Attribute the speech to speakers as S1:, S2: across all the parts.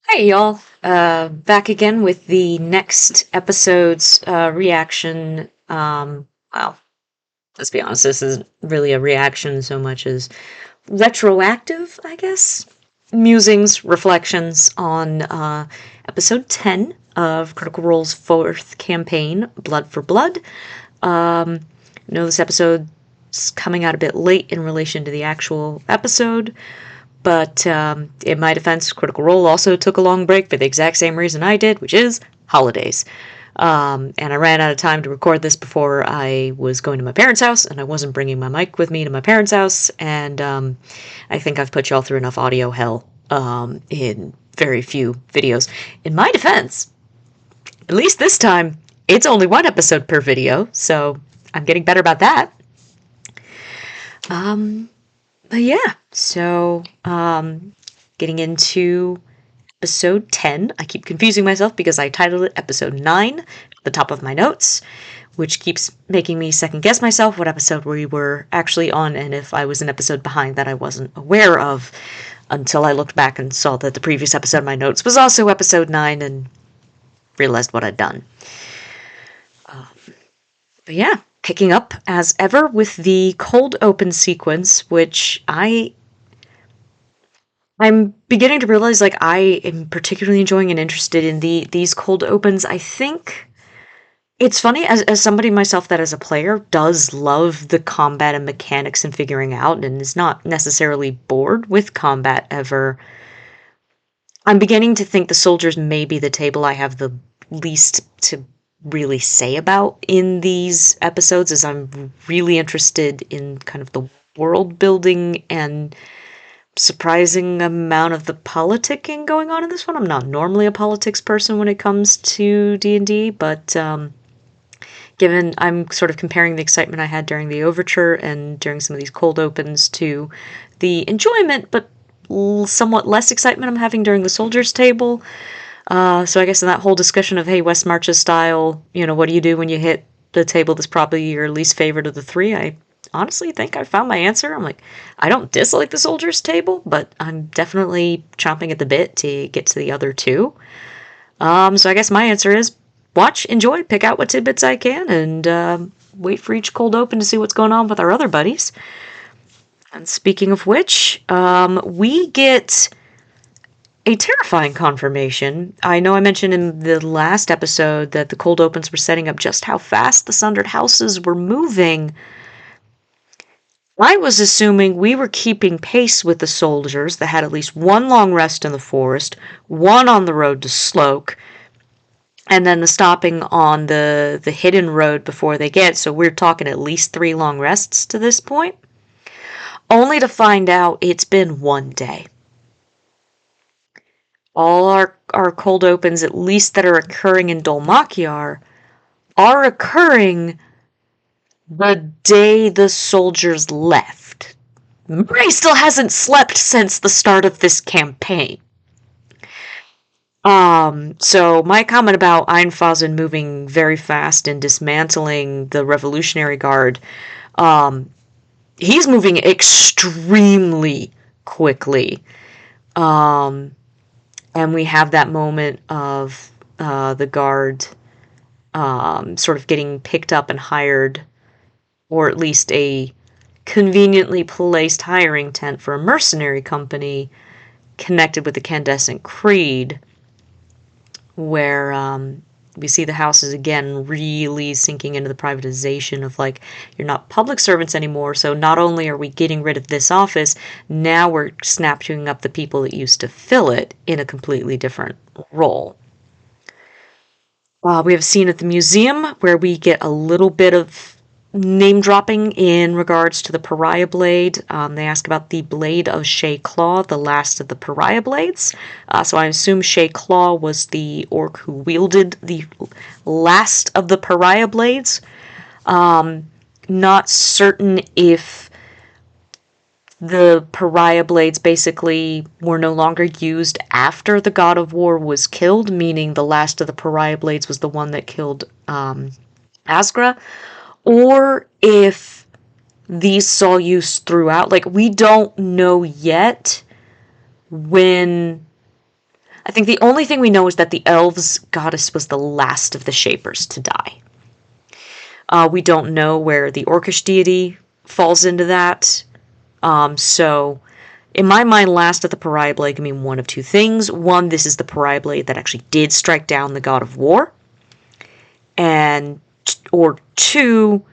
S1: Hi, y'all. Back again with the next episode's reaction. Well, let's be honest, this isn't really a reaction so much as retroactive, I guess. Musings, reflections on episode 10 of Critical Role's fourth campaign, Blood for Blood. I know this episode's coming out a bit late in relation to the actual episode. But in my defense, Critical Role also took a long break for the exact same reason I did, which is holidays. And I ran out of time to record this before I was going to my parents' house, and I wasn't bringing my mic with me to my parents' house. And I think I've put y'all through enough audio hell in very few videos. In my defense, at least this time, it's only one episode per video, so I'm getting better about that. But yeah, so getting into episode 10. I keep confusing myself because I titled it episode 9 at the top of my notes, which keeps making me second guess myself what episode we were actually on and if I was an episode behind that I wasn't aware of until I looked back and saw that the previous episode of my notes was also episode 9 and realized what I'd done. But yeah, picking up as ever with the cold open sequence, which I'm beginning to realize like I am particularly enjoying and interested in these cold opens. I think it's funny as somebody myself that as a player does love the combat and mechanics and figuring out and is not necessarily bored with combat ever. I'm beginning to think the soldiers may be the table I have the least to really say about in these episodes, as I'm really interested in kind of the world building and surprising amount of the politicking going on in this one. I'm not normally a politics person when it comes to D&D, but given I'm sort of comparing the excitement I had during the overture and during some of these cold opens to the enjoyment but somewhat less excitement I'm having during the soldiers table. So I guess in that whole discussion of, hey, West March's style, what do you do when you hit the table that's probably your least favorite of the three? I honestly think I found my answer. I'm like, I don't dislike the soldiers table, but I'm definitely chomping at the bit to get to the other two. So I guess my answer is watch, enjoy, pick out what tidbits I can, and wait for each cold open to see what's going on with our other buddies. And speaking of which, we get a terrifying confirmation. I know I mentioned in the last episode that the cold opens were setting up just how fast the Sundered Houses were moving. I was assuming we were keeping pace with the soldiers that had at least one long rest in the forest, one on the road to Sloke, and then the stopping on the hidden road before they get. So we're talking at least 3 long rests to this point. Only to find out it's been one day. All our cold opens, at least that are occurring in Dolmakiar, are occurring the day the soldiers left. Murray still hasn't slept since the start of this campaign. So my comment about Einfasen moving very fast and dismantling the Revolutionary Guard, he's moving extremely quickly. And we have that moment of the guard sort of getting picked up and hired, or at least a conveniently placed hiring tent for a mercenary company connected with the Candescent Creed, where we see the houses again really sinking into the privatization of, like, you're not public servants anymore, so not only are we getting rid of this office, now we're snapping up the people that used to fill it in a completely different role. We have a scene at the museum where we get a little bit of name dropping in regards to the Pariah Blade. They ask about the Blade of Shay Claw, the last of the Pariah Blades. So I assume Shay Claw was the orc who wielded the last of the Pariah Blades. Not certain if the Pariah Blades basically were no longer used after the God of War was killed, meaning the last of the Pariah Blades was the one that killed Asgra, or if these saw use throughout. Like, we don't know yet when, I think the only thing we know is that the elves' goddess was the last of the Shapers to die. We don't know where the Orcish deity falls into that. So, in my mind, last of the Pariah Blade can mean one of two things. One, this is the Pariah Blade that actually did strike down the god of war. Or two,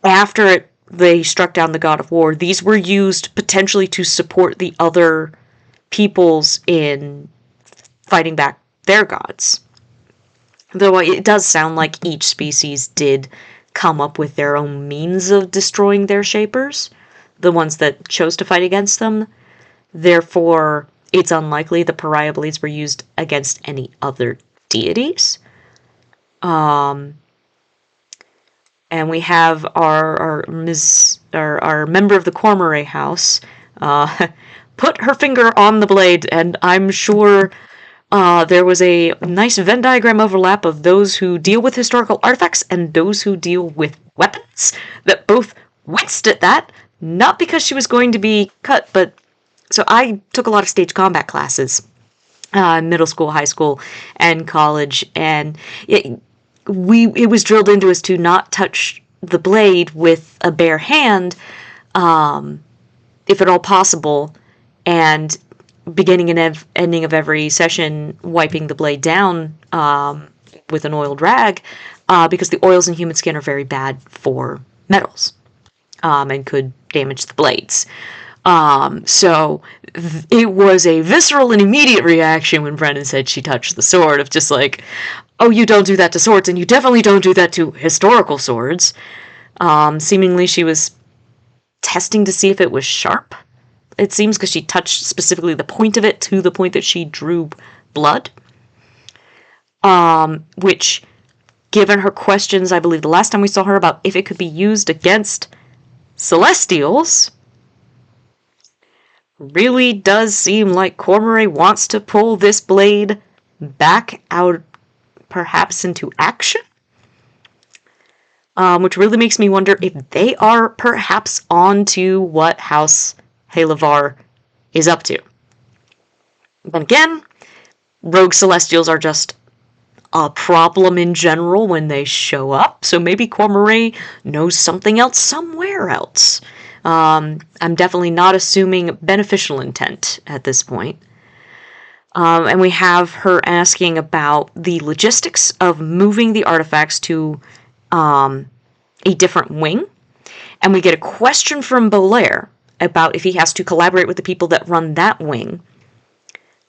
S1: after they struck down the god of war, these were used potentially to support the other peoples in fighting back their gods. Though it does sound like each species did come up with their own means of destroying their Shapers, the ones that chose to fight against them. Therefore, it's unlikely the Pariah Blades were used against any other deities. And we have our member of the Cormorant house put her finger on the blade, and I'm sure there was a nice Venn diagram overlap of those who deal with historical artifacts and those who deal with weapons that both winced at that, not because she was going to be cut, but so I took a lot of stage combat classes, middle school, high school, and college, and it was drilled into us to not touch the blade with a bare hand, if at all possible, and beginning and ending of every session, wiping the blade down with an oiled rag, because the oils in human skin are very bad for metals, and could damage the blades. So it was a visceral and immediate reaction when Brennan said she touched the sword, of just like, oh, you don't do that to swords, and you definitely don't do that to historical swords. Seemingly she was testing to see if it was sharp, it seems, because she touched specifically the point of it to the point that she drew blood. Which, given her questions, I believe the last time we saw her, about if it could be used against Celestials, really does seem like Cormorant wants to pull this blade back out, perhaps into action. Which really makes me wonder if they are perhaps on to what House Halavar is up to. But again, rogue Celestials are just a problem in general when they show up, so maybe Cormorant knows something else somewhere else. I'm definitely not assuming beneficial intent at this point. And we have her asking about the logistics of moving the artifacts to a different wing. And we get a question from Belair about if he has to collaborate with the people that run that wing,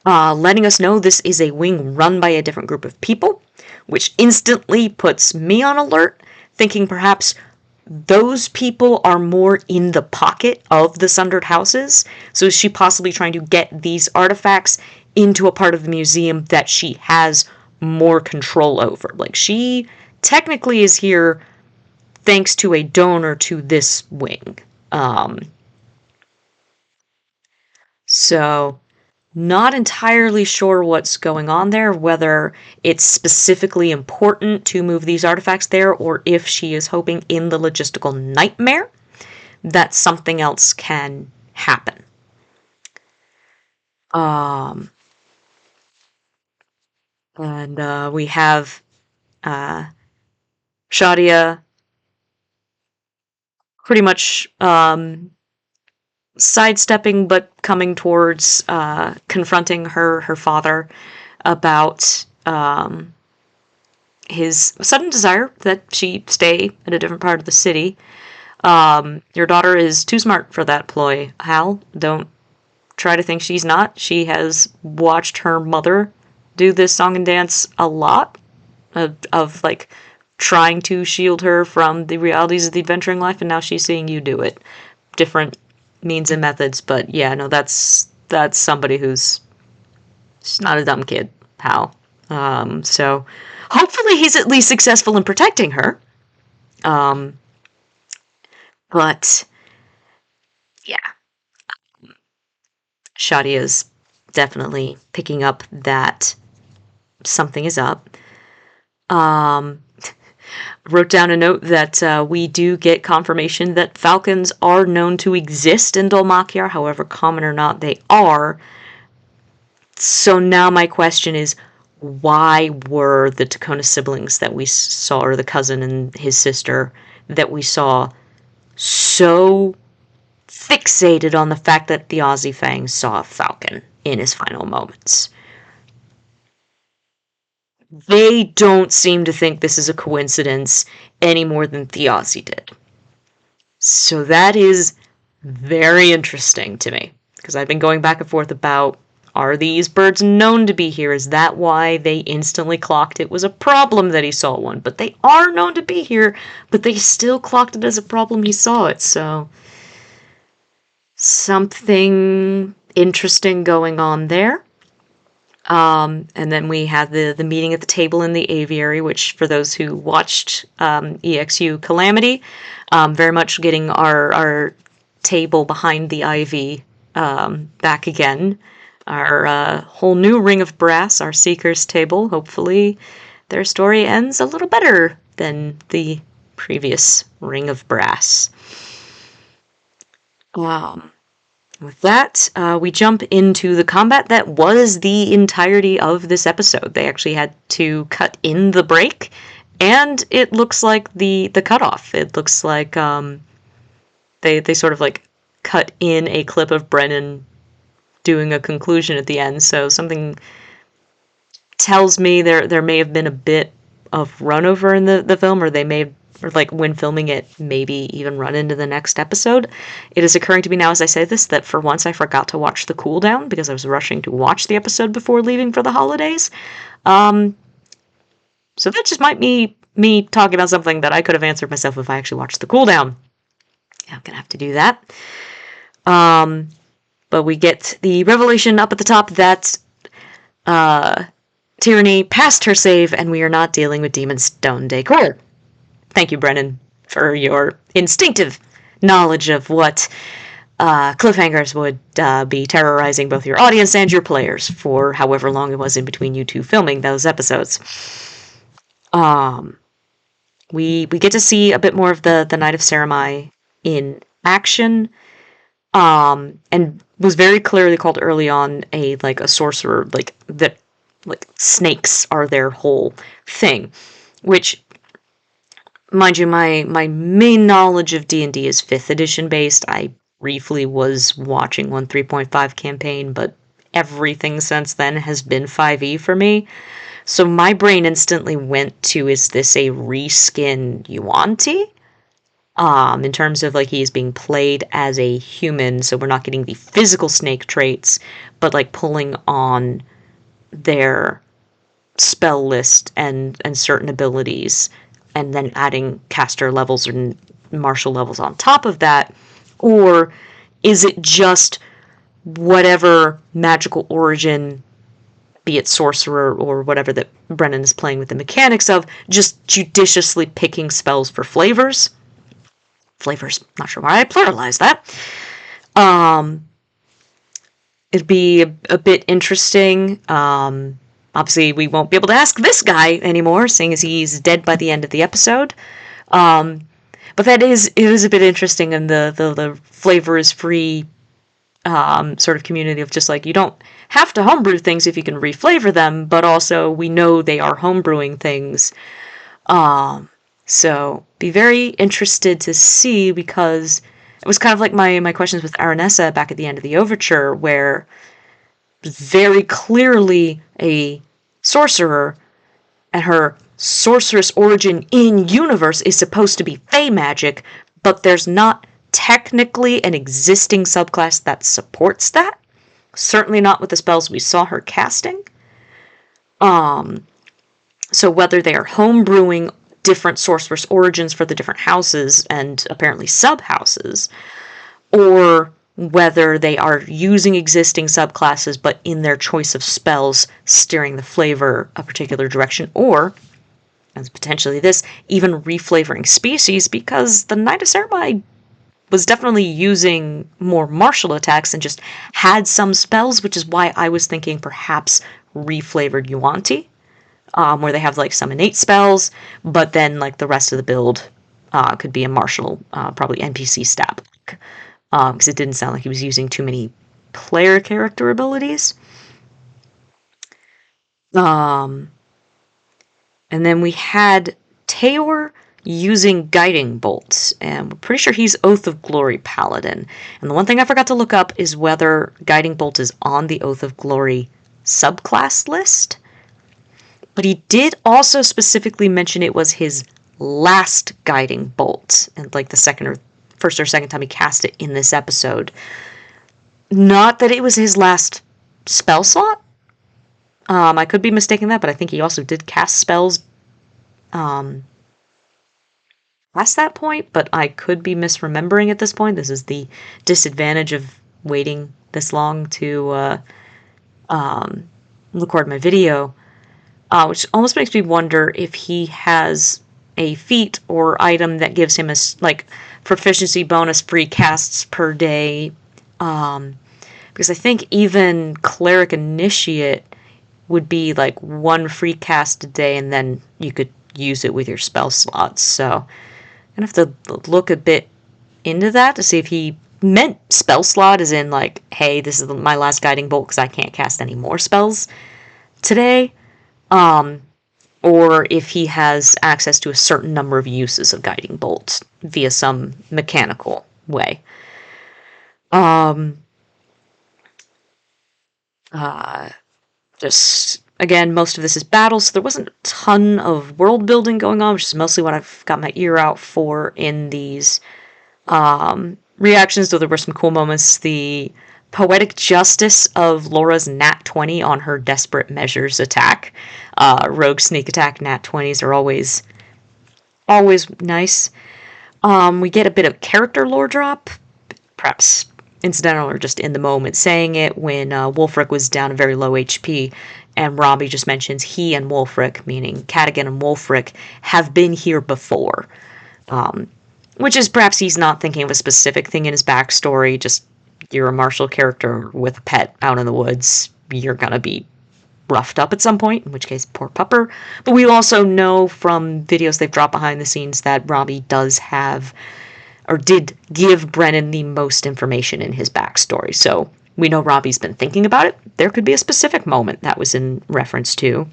S1: letting us know this is a wing run by a different group of people, which instantly puts me on alert, thinking perhaps those people are more in the pocket of the Sundered Houses. So is she possibly trying to get these artifacts into a part of the museum that she has more control over? Like, she technically is here thanks to a donor to this wing. So, not entirely sure what's going on there, whether it's specifically important to move these artifacts there, or if she is hoping in the logistical nightmare that something else can happen. And we have Shadia pretty much sidestepping but coming towards confronting her father about his sudden desire that she stay in a different part of the city. Your daughter is too smart for that ploy, Hal. Don't try to think she's not. She has watched her mother do this song and dance a lot, of like trying to shield her from the realities of the adventuring life, and now she's seeing you do it. Different means and methods, but yeah, no, that's somebody who's not a dumb kid, Hal. So hopefully he's at least successful in protecting her. But yeah, Shadia's definitely picking up that something is up. Wrote down a note that we do get confirmation that falcons are known to exist in Dol Makyar, however common or not they are. So now my question is, why were the Tacona siblings that we saw, or the cousin and his sister that we saw, so fixated on the fact that the Aussie Fang saw a falcon in his final moments? They don't seem to think this is a coincidence any more than the Aussie did. So that is very interesting to me, because I've been going back and forth about, are these birds known to be here? Is that why they instantly clocked it was a problem that he saw one? But they are known to be here, but they still clocked it as a problem he saw it. So something interesting going on there. And then we had the meeting at the table in the aviary, which, for those who watched EXU Calamity, very much getting our table behind the ivy back again. Our whole new ring of brass, our Seekers table. Hopefully their story ends a little better than the previous ring of brass. With that, we jump into the combat that was the entirety of this episode. They actually had to cut in the break, and it looks like the cutoff. It looks like they sort of like cut in a clip of Brennan doing a conclusion at the end. So something tells me there may have been a bit of run over in the film, or they may have, or like when filming it, maybe even run into the next episode. It is occurring to me now as I say this that for once I forgot to watch the cooldown because I was rushing to watch the episode before leaving for the holidays. So that just might be me talking about something that I could have answered myself if I actually watched the cooldown. I'm gonna have to do that. But we get the revelation up at the top that Tyranny passed her save and we are not dealing with Demon Stone Decor. Thank you, Brennan, for your instinctive knowledge of what cliffhangers would be terrorizing both your audience and your players for however long it was in between you two filming those episodes. We get to see a bit more of the Knight of Saramai in action, and was very clearly called early on a sorcerer, that snakes are their whole thing, which, mind you, my main knowledge of D&D is 5th edition based. I briefly was watching 1.3.5 campaign, but everything since then has been 5e for me. So my brain instantly went to, is this a reskin Yuan-Ti? In terms of he is being played as a human, so we're not getting the physical snake traits, but pulling on their spell list and certain abilities, and then adding caster levels and martial levels on top of that? Or is it just whatever magical origin, be it sorcerer or whatever that Brennan is playing with the mechanics of, just judiciously picking spells for flavors? Flavors, not sure why I pluralized that. It'd be a bit interesting. Obviously, we won't be able to ask this guy anymore, seeing as he's dead by the end of the episode. But it is a bit interesting in the flavor is free sort of community of just you don't have to homebrew things if you can reflavor them, but also we know they are homebrewing things. So be very interested to see, because it was kind of like my questions with Aranessa back at the end of the Overture, where very clearly a sorcerer and her sorceress origin in universe is supposed to be fey magic, but there's not technically an existing subclass that supports that. Certainly not with the spells we saw her casting. So whether they are homebrewing different sorceress origins for the different houses and apparently sub-houses, or whether they are using existing subclasses but in their choice of spells steering the flavor a particular direction, or, as potentially this, even reflavoring species, because the Knight of Saramai was definitely using more martial attacks and just had some spells, which is why I was thinking perhaps reflavored Yuan-Ti, where they have some innate spells, but then the rest of the build could be a martial, probably NPC stat block, because it didn't sound like he was using too many player character abilities. Um, and then we had Taor using guiding bolts, and we're pretty sure he's Oath of Glory Paladin. And the one thing I forgot to look up is whether guiding bolt is on the Oath of Glory subclass list. But he did also specifically mention it was his last guiding bolt, and like the first or second time he cast it in this episode. Not that it was his last spell slot. I could be mistaking that, but I think he also did cast spells past that point, but I could be misremembering at this point. This is the disadvantage of waiting this long to record my video, which almost makes me wonder if he has a feat or item that gives him a proficiency bonus free casts per day. Because I think even Cleric Initiate would be like one free cast a day, and then you could use it with your spell slots. So I'm going to have to look a bit into that to see if he meant spell slot as in like, hey, this is my last guiding bolt because I can't cast any more spells today. Or if he has access to a certain number of uses of guiding bolts via some mechanical way. Just, again, most of this is battle, so there wasn't a ton of world building going on, which is mostly what I've got my ear out for in these reactions, though there were some cool moments. The poetic justice of Laura's nat 20 on her desperate measures attack. Rogue sneak attack nat 20s are always nice. We get a bit of character lore drop, perhaps incidental or just in the moment, saying it when Wulfric was down a very low HP, and Robbie just mentions he and Wulfric, meaning Cadigan and Wulfric, have been here before. Which is perhaps he's not thinking of a specific thing in his backstory, just you're a martial character with a pet out in the woods, you're gonna be roughed up at some point, in which case, poor pupper. But we also know from videos they've dropped behind the scenes that Robbie does have, or did give Brennan the most information in his backstory. So we know Robbie's been thinking about it. There could be a specific moment that was in reference to.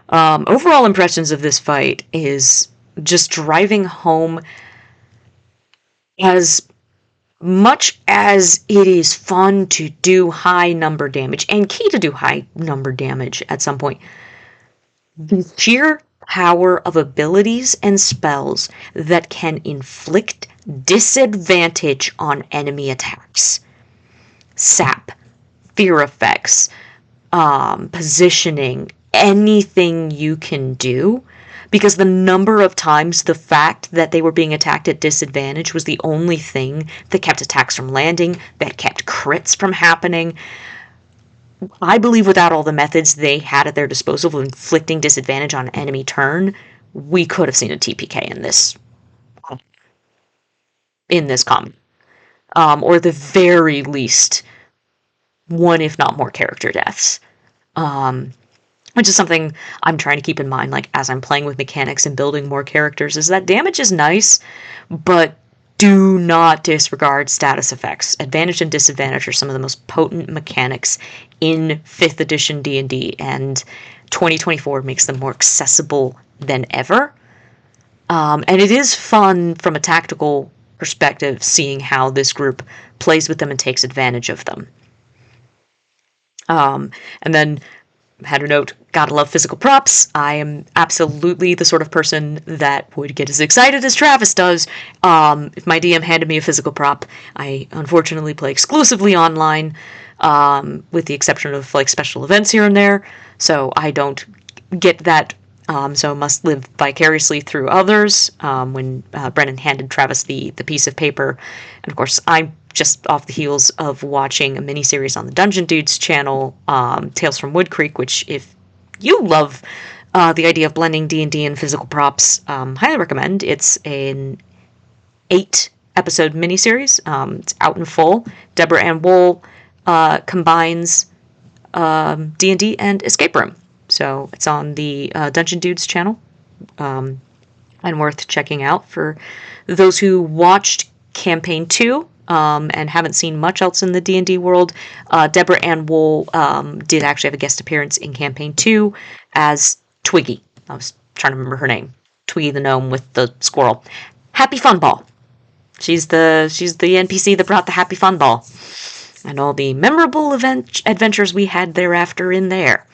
S1: Overall impressions of this fight is just driving home as much as it is fun to do high number damage, and key to do high number damage at some point, the sheer power of abilities and spells that can inflict disadvantage on enemy attacks. Sap, fear effects, positioning, anything you can do. Because the number of times the fact that they were being attacked at disadvantage was the only thing that kept attacks from landing, that kept crits from happening. I believe without all the methods they had at their disposal of inflicting disadvantage on enemy turn, we could have seen a TPK in this combat. Or at the very least, one if not more character deaths. Which is something I'm trying to keep in mind, like, as I'm playing with mechanics and building more characters, is that damage is nice, but do not disregard status effects. Advantage and disadvantage are some of the most potent mechanics in 5th edition D&D, and 2024 makes them more accessible than ever. And it is fun from a tactical perspective, seeing how this group plays with them and takes advantage of them. And then, had a note, gotta love physical props. I am absolutely the sort of person that would get as excited as Travis does if my DM handed me a physical prop. I unfortunately play exclusively online, with the exception of like special events here and there, so I don't get that, so must live vicariously through others. When Brennan handed Travis the piece of paper, and of course I'm just off the heels of watching a miniseries on the Dungeon Dudes channel, Tales from Wood Creek, which if you love the idea of blending D&D and physical props, highly recommend. It's an 8-episode miniseries. It's out in full. Deborah Ann Wool combines D&D and escape room. So it's on the Dungeon Dudes channel, and worth checking out for those who watched Campaign 2 and haven't seen much else in the D&D world. Deborah Ann Wool did actually have a guest appearance in Campaign 2 as Twiggy. I was trying to remember her name. Twiggy the gnome with the squirrel. Happy Fun Ball. She's the NPC that brought the Happy Fun Ball. And all the memorable adventures we had thereafter in there.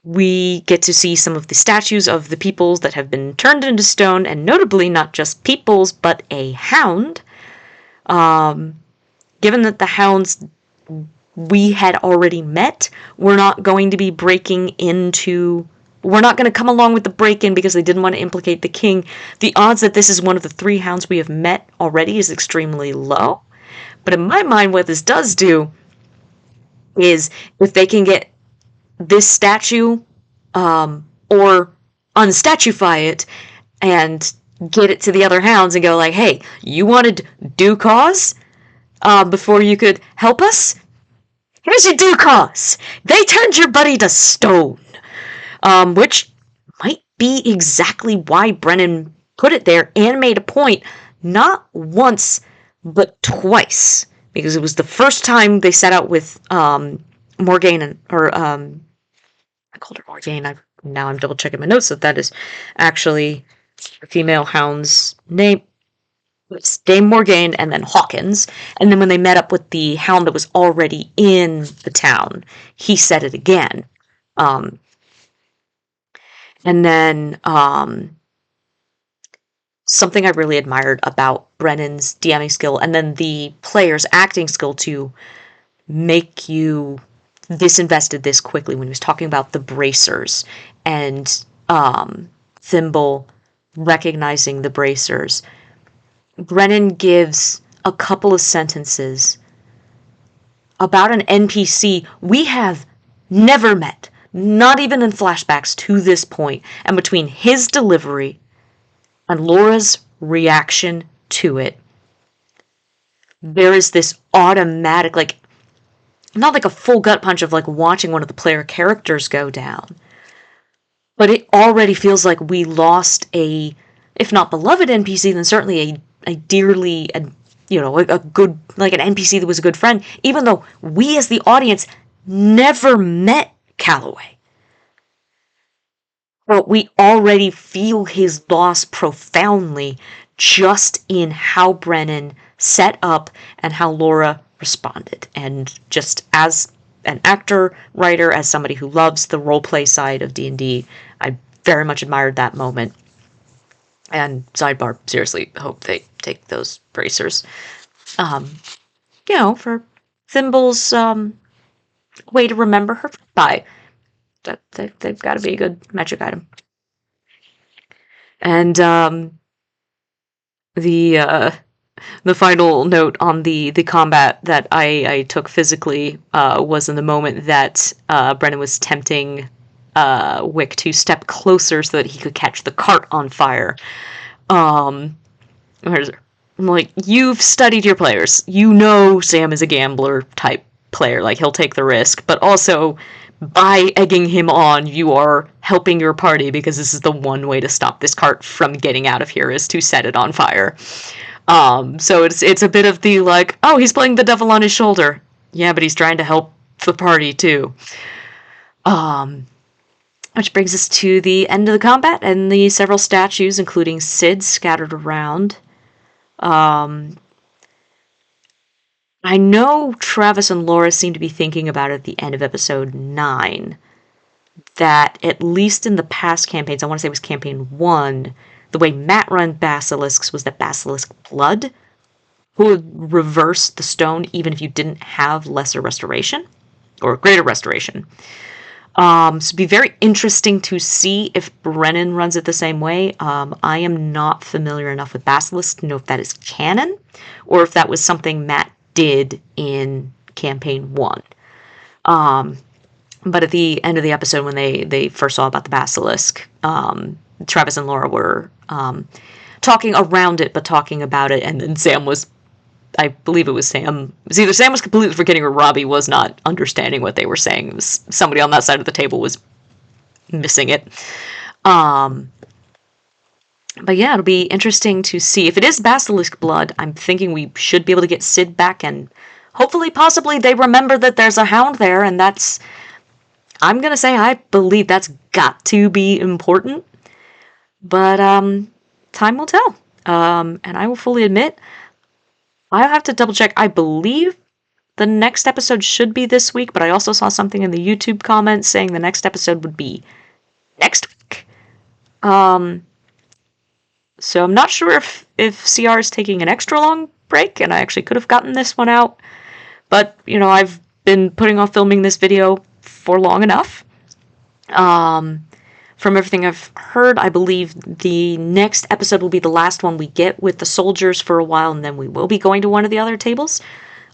S1: We get to see some of the statues of the peoples that have been turned into stone, and notably not just peoples, but a hound. Given that the hounds we had already met, we're not going to be breaking into... We're not going to come along with the break-in because they didn't want to implicate the king. The odds that this is one of the 3 hounds we have met already is extremely low. But in my mind, what this does do is if they can get this statue, or unstatuefy it and get it to the other hounds and go like, hey, you wanted due cause before you could help us? Here's your due cause. They turned your buddy to stone. Which might be exactly why Brennan put it there and made a point, not once, but twice. Because it was the first time they set out with Morgane, I called her Morgane. Now I'm double checking my notes that is actually the female hound's name. It's Dame Morgane and then Hawkins. And then when they met up with the hound that was already in the town, he said it again. And then something I really admired about Brennan's DMing skill and then the player's acting skill to make you this invested this quickly when he was talking about the bracers and Thimble recognizing the bracers. Brennan gives a couple of sentences about an NPC we have never met, not even in flashbacks to this point, and between his delivery and Laura's reaction to it, there is this automatic, like, not like a full gut punch of like watching one of the player characters go down, but it already feels like we lost a, if not beloved NPC, then certainly a dearly, a good, like an NPC that was a good friend, even though we as the audience never met Calloway. But we already feel his loss profoundly just in how Brennan set up and how Laura responded. And just as an actor, writer, as somebody who loves the roleplay side of D&D, I very much admired that moment. And sidebar, seriously, hope they take those bracers. For Thimble's way to remember her by. They've got to be a good magic item. And the final note on the combat that I took physically was in the moment that Brennan was tempting Wick to step closer so that he could catch the cart on fire. I'm like, you've studied your players. You know Sam is a gambler type player. Like, he'll take the risk, but also by egging him on, you are helping your party because this is the one way to stop this cart from getting out of here is to set it on fire. So it's a bit of the like, oh, he's playing the devil on his shoulder. Yeah, but he's trying to help the party too. Which brings us to the end of the combat and the several statues, including Sid, scattered around. I know Travis and Laura seem to be thinking about it at the end of episode 9, that at least in the past campaigns, I want to say it was campaign 1, the way Matt run basilisks was that basilisk blood would reverse the stone even if you didn't have lesser restoration or greater restoration. So it'd be very interesting to see if Brennan runs it the same way. I am not familiar enough with basilisk to know if that is canon or if that was something Matt did in campaign 1. But at the end of the episode when they first saw about the basilisk, Travis and Laura were talking around it, but talking about it, and then Sam was, I believe it was Sam. It was either Sam was completely forgetting or Robbie was not understanding what they were saying. It was somebody on that side of the table was missing it. But yeah, it'll be interesting to see. If it is Basilisk blood, I'm thinking we should be able to get Sid back, and hopefully, possibly, they remember that there's a hound there, and that's... I'm gonna say I believe that's got to be important. But, time will tell. And I will fully admit, I'll have to double check. I believe the next episode should be this week, but I also saw something in the YouTube comments saying the next episode would be next week. So I'm not sure if CR is taking an extra long break, and I actually could have gotten this one out. But, you know, I've been putting off filming this video for long enough. From everything I've heard, I believe the next episode will be the last one we get with the soldiers for a while, and then we will be going to one of the other tables,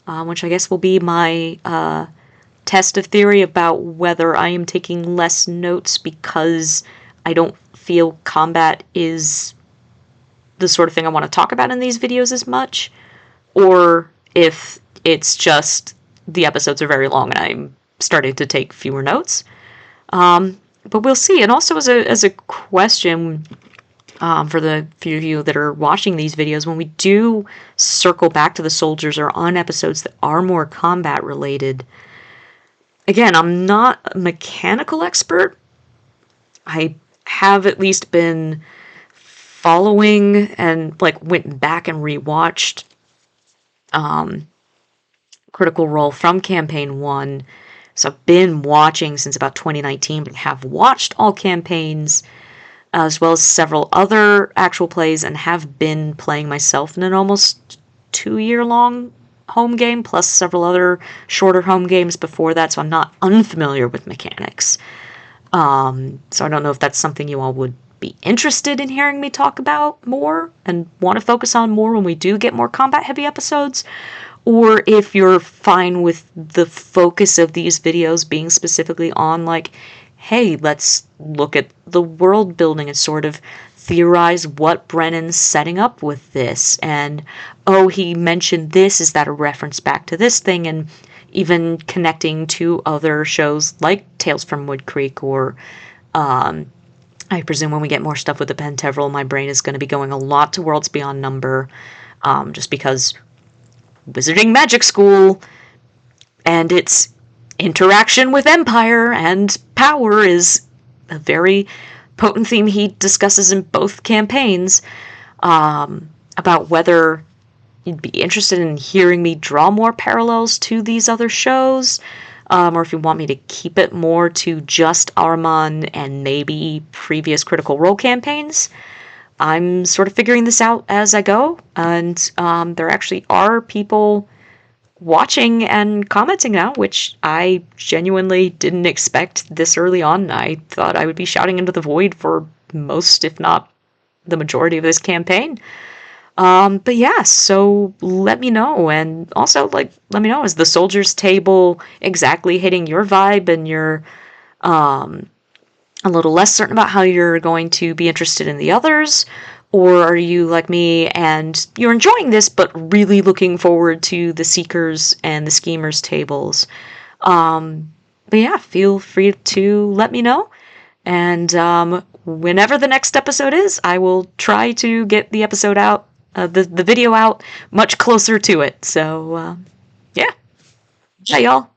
S1: which I guess will be my test of theory about whether I am taking less notes because I don't feel combat is the sort of thing I want to talk about in these videos as much, or if it's just the episodes are very long and I'm starting to take fewer notes. But we'll see. And also as a question for the few of you that are watching these videos, when we do circle back to the soldiers or on episodes that are more combat related, again, I'm not a mechanical expert. I have at least been following and went back and rewatched Critical Role from Campaign 1. So I've been watching since about 2019, but have watched all campaigns, as well as several other actual plays, and have been playing myself in an almost 2-year-long home game, plus several other shorter home games before that, so I'm not unfamiliar with mechanics. So I don't know if that's something you all would be interested in hearing me talk about more, and want to focus on more when we do get more combat-heavy episodes, or if you're fine with the focus of these videos being specifically on, hey, let's look at the world building and sort of theorize what Brennan's setting up with this. And, oh, he mentioned this, is that a reference back to this thing? And even connecting to other shows like Tales from Wood Creek, or I presume when we get more stuff with the Pentevrel, my brain is going to be going a lot to Worlds Beyond Number, just because Wizarding Magic School and its interaction with Empire and power is a very potent theme he discusses in both campaigns, about whether you'd be interested in hearing me draw more parallels to these other shows, or if you want me to keep it more to just Armon and maybe previous Critical Role campaigns. I'm sort of figuring this out as I go, and there actually are people watching and commenting now, which I genuinely didn't expect this early on. I thought I would be shouting into the void for most, if not the majority of this campaign. But yeah, so let me know, and also, let me know, is the Soldiers Table exactly hitting your vibe, and you're a little less certain about how you're going to be interested in the others? Or are you like me and you're enjoying this but really looking forward to the Seekers and the Schemers tables? But yeah, feel free to let me know. And whenever the next episode is, I will try to get the episode out, the video out much closer to it. So yeah. Bye, y'all.